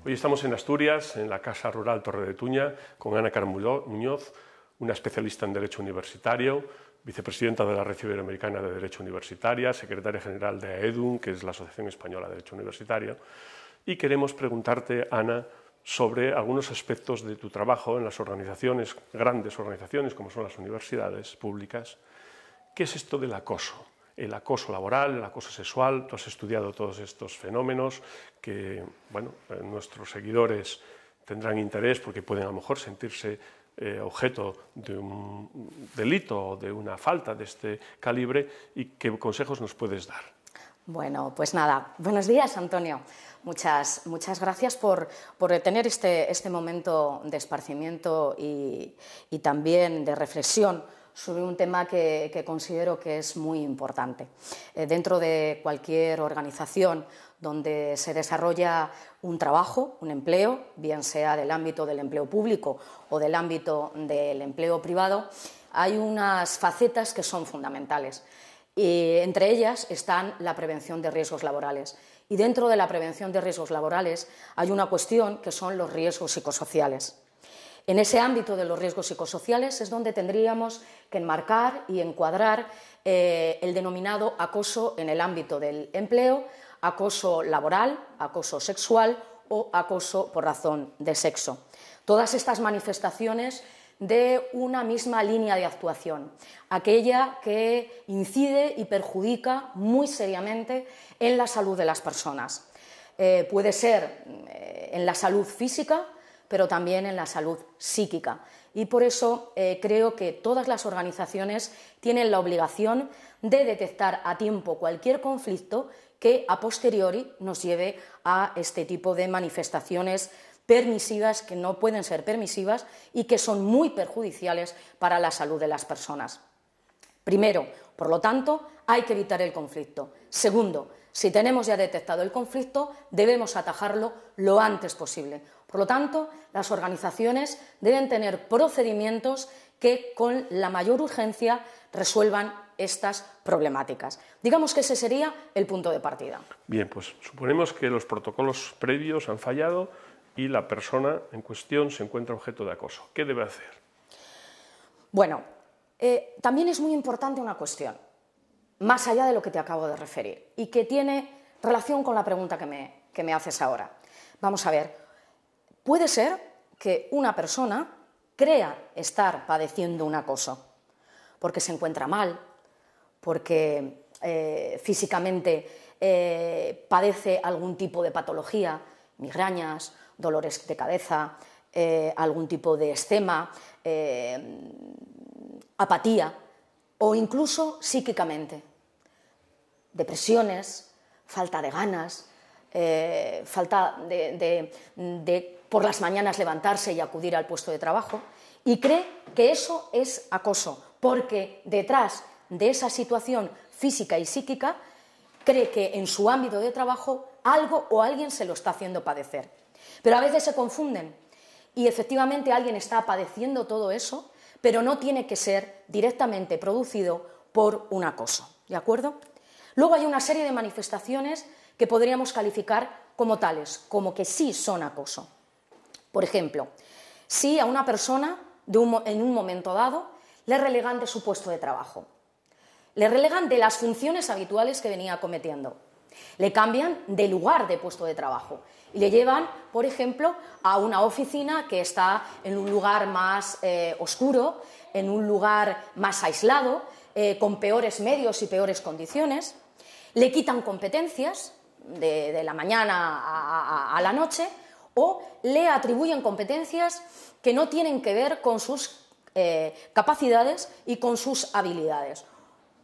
Hoy estamos en Asturias, en la Casa Rural Torre de Tuña, con Ana Carmen Muñoz, una especialista en Derecho Universitario, vicepresidenta de la Red Iberoamericana de Derecho Universitaria, secretaria general de AEDUN, que es la Asociación Española de Derecho Universitario, y queremos preguntarte, Ana, sobre algunos aspectos de tu trabajo en las organizaciones, grandes organizaciones como son las universidades públicas. ¿Qué es esto del acoso? El acoso laboral, el acoso sexual. Tú has estudiado todos estos fenómenos que, bueno, nuestros seguidores tendrán interés porque pueden a lo mejor sentirse objeto de un delito o de una falta de este calibre. ¿Y qué consejos nos puedes dar? Bueno, pues nada, buenos días, Antonio. Muchas gracias por tener este momento de esparcimiento y también de reflexión sobre un tema que considero que es muy importante. Dentro de cualquier organización donde se desarrolla un trabajo, un empleo, bien sea del ámbito del empleo público o del ámbito del empleo privado, hay unas facetas que son fundamentales. Y entre ellas están la prevención de riesgos laborales. Y dentro de la prevención de riesgos laborales hay una cuestión que son los riesgos psicosociales. En ese ámbito de los riesgos psicosociales es donde tendríamos que enmarcar y encuadrar el denominado acoso en el ámbito del empleo, acoso laboral, acoso sexual o acoso por razón de sexo. Todas estas manifestaciones de una misma línea de actuación, aquella que incide y perjudica muy seriamente en la salud de las personas. Puede ser en la salud física, pero también en la salud psíquica. Y por eso creo que todas las organizaciones tienen la obligación de detectar a tiempo cualquier conflicto que a posteriori nos lleve a este tipo de manifestaciones permisivas que no pueden ser permisivas y que son muy perjudiciales para la salud de las personas. Primero, por lo tanto, hay que evitar el conflicto. Segundo, si tenemos ya detectado el conflicto, debemos atajarlo lo antes posible. Por lo tanto, las organizaciones deben tener procedimientos que con la mayor urgencia resuelvan estas problemáticas. Digamos que ese sería el punto de partida. Bien, pues suponemos que los protocolos previos han fallado y la persona en cuestión se encuentra objeto de acoso. ¿Qué debe hacer? Bueno, también es muy importante una cuestión, más allá de lo que te acabo de referir, y que tiene relación con la pregunta que me haces ahora. Vamos a ver, puede ser que una persona crea estar padeciendo un acoso, porque se encuentra mal, porque físicamente padece algún tipo de patología, migrañas, dolores de cabeza, algún tipo de eczema, apatía o incluso psíquicamente. Depresiones, falta de ganas, falta de por las mañanas levantarse y acudir al puesto de trabajo, y cree que eso es acoso, porque detrás de esa situación física y psíquica cree que en su ámbito de trabajo algo o alguien se lo está haciendo padecer. Pero a veces se confunden y efectivamente alguien está padeciendo todo eso, pero no tiene que ser directamente producido por un acoso, ¿de acuerdo? Luego hay una serie de manifestaciones que podríamos calificar como tales, como que sí son acoso. Por ejemplo, si a una persona en un momento dado le relegan de su puesto de trabajo, le relegan de las funciones habituales que venía cometiendo, le cambian de lugar de puesto de trabajo y le llevan, por ejemplo, a una oficina que está en un lugar más oscuro, en un lugar más aislado, con peores medios y peores condiciones, le quitan competencias de la mañana a la noche o le atribuyen competencias que no tienen que ver con sus capacidades y con sus habilidades.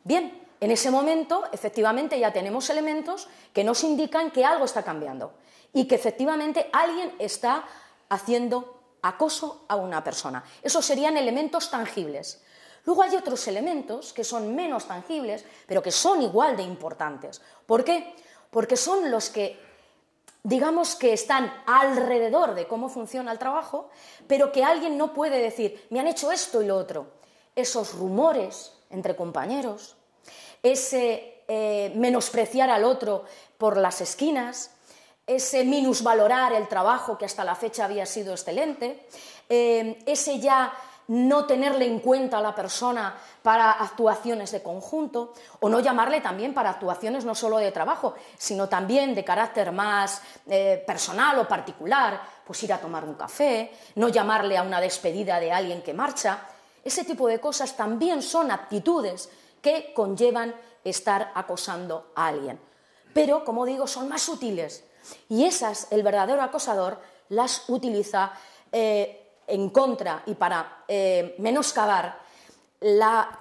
Bien, en ese momento, efectivamente, ya tenemos elementos que nos indican que algo está cambiando y que efectivamente alguien está haciendo acoso a una persona. Esos serían elementos tangibles. Luego hay otros elementos que son menos tangibles, pero que son igual de importantes. ¿Por qué? Porque son los que, digamos, que están alrededor de cómo funciona el trabajo, pero que alguien no puede decir, me han hecho esto y lo otro. Esos rumores entre compañeros, ese menospreciar al otro por las esquinas, ese minusvalorar el trabajo que hasta la fecha había sido excelente, ese ya no tenerle en cuenta a la persona para actuaciones de conjunto, o no llamarle también para actuaciones no solo de trabajo, sino también de carácter más personal o particular, pues ir a tomar un café, no llamarle a una despedida de alguien que marcha. Ese tipo de cosas también son actitudes que conllevan estar acosando a alguien. Pero, como digo, son más sutiles, y esas el verdadero acosador las utiliza en contra y para menoscabar la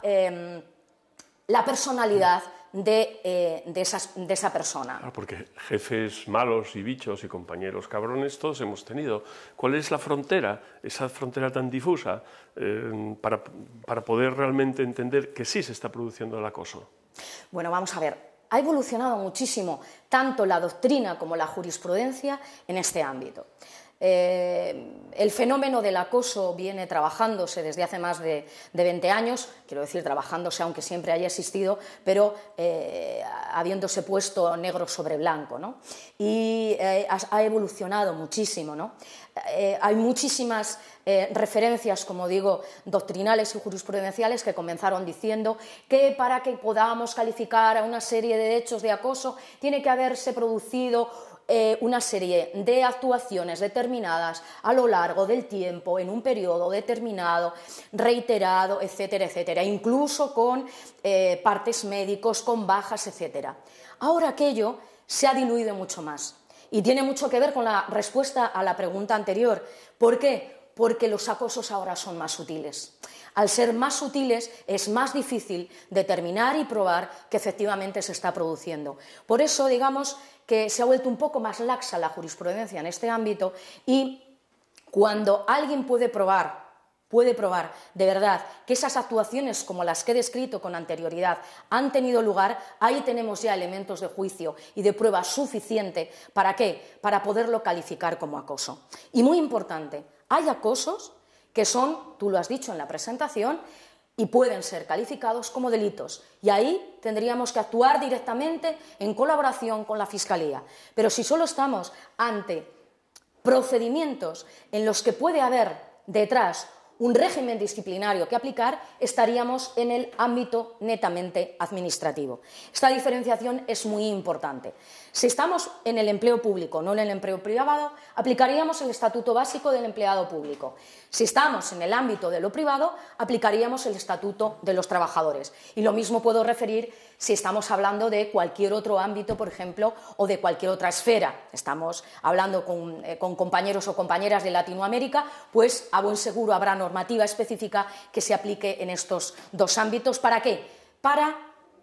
personalidad de esa persona. Claro, porque jefes malos y bichos y compañeros cabrones todos hemos tenido. ¿Cuál es la frontera, esa frontera tan difusa, para poder realmente entender que sí se está produciendo el acoso? Bueno, vamos a ver. Ha evolucionado muchísimo tanto la doctrina como la jurisprudencia en este ámbito. El fenómeno del acoso viene trabajándose desde hace más de 20 años, quiero decir trabajándose aunque siempre haya existido, pero habiéndose puesto negro sobre blanco, ¿no? Y ha evolucionado muchísimo, ¿no? Hay muchísimas referencias, como digo, doctrinales y jurisprudenciales que comenzaron diciendo que para que podamos calificar a una serie de hechos de acoso tiene que haberse producido una serie de actuaciones determinadas a lo largo del tiempo, en un periodo determinado, reiterado, etcétera, etcétera, incluso con partes médicos, con bajas, etcétera. Ahora aquello se ha diluido mucho más y tiene mucho que ver con la respuesta a la pregunta anterior. ¿Por qué? Porque los acosos ahora son más sutiles. Al ser más sutiles es más difícil determinar y probar que efectivamente se está produciendo. Por eso, digamos que se ha vuelto un poco más laxa la jurisprudencia en este ámbito, y cuando alguien puede probar de verdad que esas actuaciones como las que he descrito con anterioridad han tenido lugar, ahí tenemos ya elementos de juicio y de prueba suficiente. ¿Para qué? Para poderlo calificar como acoso. Y muy importante, hay acosos que son, tú lo has dicho en la presentación, y pueden ser calificados como delitos. Y ahí tendríamos que actuar directamente en colaboración con la Fiscalía. Pero si solo estamos ante procedimientos en los que puede haber detrás un régimen disciplinario que aplicar, estaríamos en el ámbito netamente administrativo. Esta diferenciación es muy importante. Si estamos en el empleo público, no en el empleo privado, aplicaríamos el Estatuto Básico del Empleado Público. Si estamos en el ámbito de lo privado, aplicaríamos el Estatuto de los Trabajadores. Y lo mismo puedo referir si estamos hablando de cualquier otro ámbito, por ejemplo, o de cualquier otra esfera. Estamos hablando con compañeros o compañeras de Latinoamérica, pues a buen seguro habrá normativa específica que se aplique en estos dos ámbitos. ¿Para qué? Para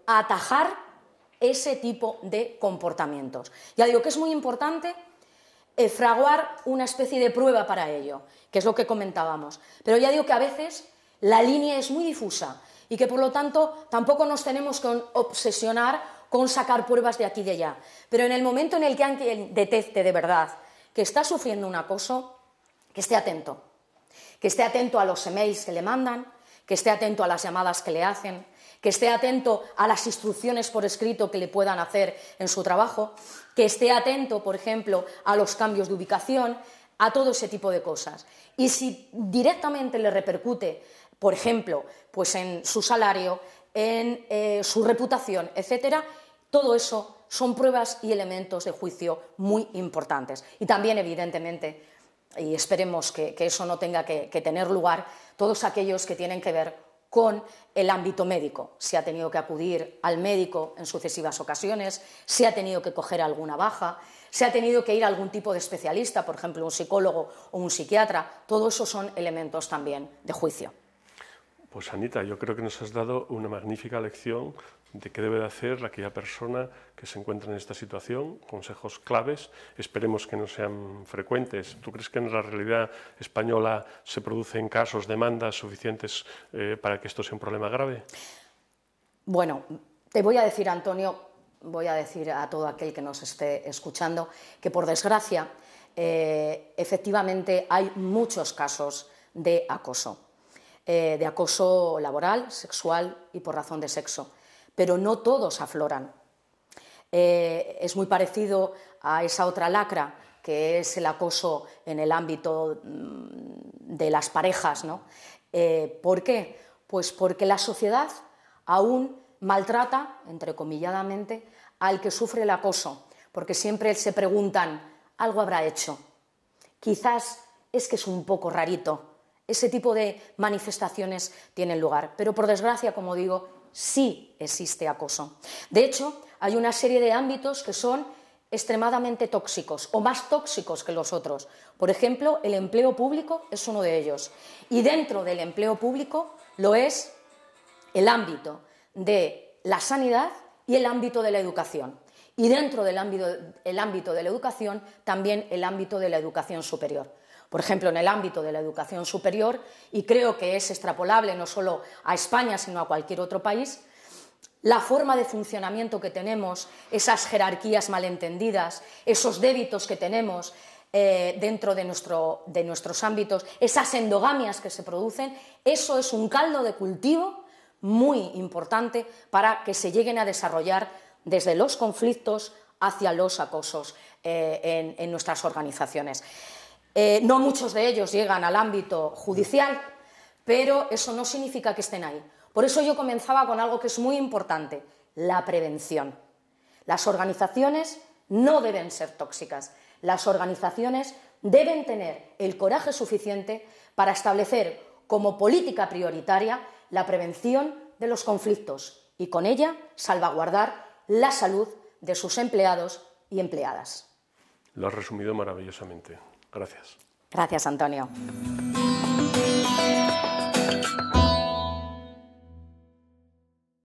atajar ese tipo de comportamientos. Ya digo que es muy importante fraguar una especie de prueba para ello, que es lo que comentábamos. Pero ya digo que a veces la línea es muy difusa y que por lo tanto tampoco nos tenemos que obsesionar con sacar pruebas de aquí y de allá. Pero en el momento en el que alguien detecte de verdad que está sufriendo un acoso, que esté atento. Que esté atento a los emails que le mandan, que esté atento a las llamadas que le hacen, que esté atento a las instrucciones por escrito que le puedan hacer en su trabajo, que esté atento, por ejemplo, a los cambios de ubicación, a todo ese tipo de cosas. Y si directamente le repercute, por ejemplo, pues en su salario, en su reputación, etcétera, todo eso son pruebas y elementos de juicio muy importantes. Y también, evidentemente, y esperemos que eso no tenga que tener lugar, todos aquellos que tienen que ver con el ámbito médico. Se ha tenido que acudir al médico en sucesivas ocasiones, se ha tenido que coger alguna baja, se ha tenido que ir a algún tipo de especialista, por ejemplo, un psicólogo o un psiquiatra. Todo eso son elementos también de juicio. Pues Anita, yo creo que nos has dado una magnífica lección de qué debe de hacer aquella persona que se encuentra en esta situación, consejos claves, esperemos que no sean frecuentes. ¿Tú crees que en la realidad española se producen casos, demandas suficientes para que esto sea un problema grave? Bueno, te voy a decir, Antonio, voy a decir a todo aquel que nos esté escuchando que, por desgracia, efectivamente hay muchos casos de acoso laboral, sexual y por razón de sexo. Pero no todos afloran. Es muy parecido a esa otra lacra que es el acoso en el ámbito de las parejas, ¿no? ¿Por qué? Pues porque la sociedad aún maltrata, entrecomilladamente, al que sufre el acoso, porque siempre se preguntan, algo habrá hecho, quizás es que es un poco rarito. Ese tipo de manifestaciones tienen lugar, pero por desgracia, como digo, sí existe acoso. De hecho, hay una serie de ámbitos que son extremadamente tóxicos o más tóxicos que los otros. Por ejemplo, el empleo público es uno de ellos. Y dentro del empleo público lo es el ámbito de la sanidad y el ámbito de la educación. Y dentro del ámbito de la educación, también el ámbito de la educación superior. Por ejemplo, en el ámbito de la educación superior, y creo que es extrapolable no solo a España, sino a cualquier otro país, la forma de funcionamiento que tenemos, esas jerarquías malentendidas, esos débitos que tenemos dentro de nuestros ámbitos, esas endogamias que se producen, eso es un caldo de cultivo muy importante para que se lleguen a desarrollar desde los conflictos hacia los acosos en nuestras organizaciones. No muchos de ellos llegan al ámbito judicial, pero eso no significa que estén ahí. Por eso yo comenzaba con algo que es muy importante, la prevención. Las organizaciones no deben ser tóxicas. Las organizaciones deben tener el coraje suficiente para establecer como política prioritaria la prevención de los conflictos y con ella salvaguardar la salud de sus empleados y empleadas. Lo has resumido maravillosamente. Gracias. Gracias, Antonio.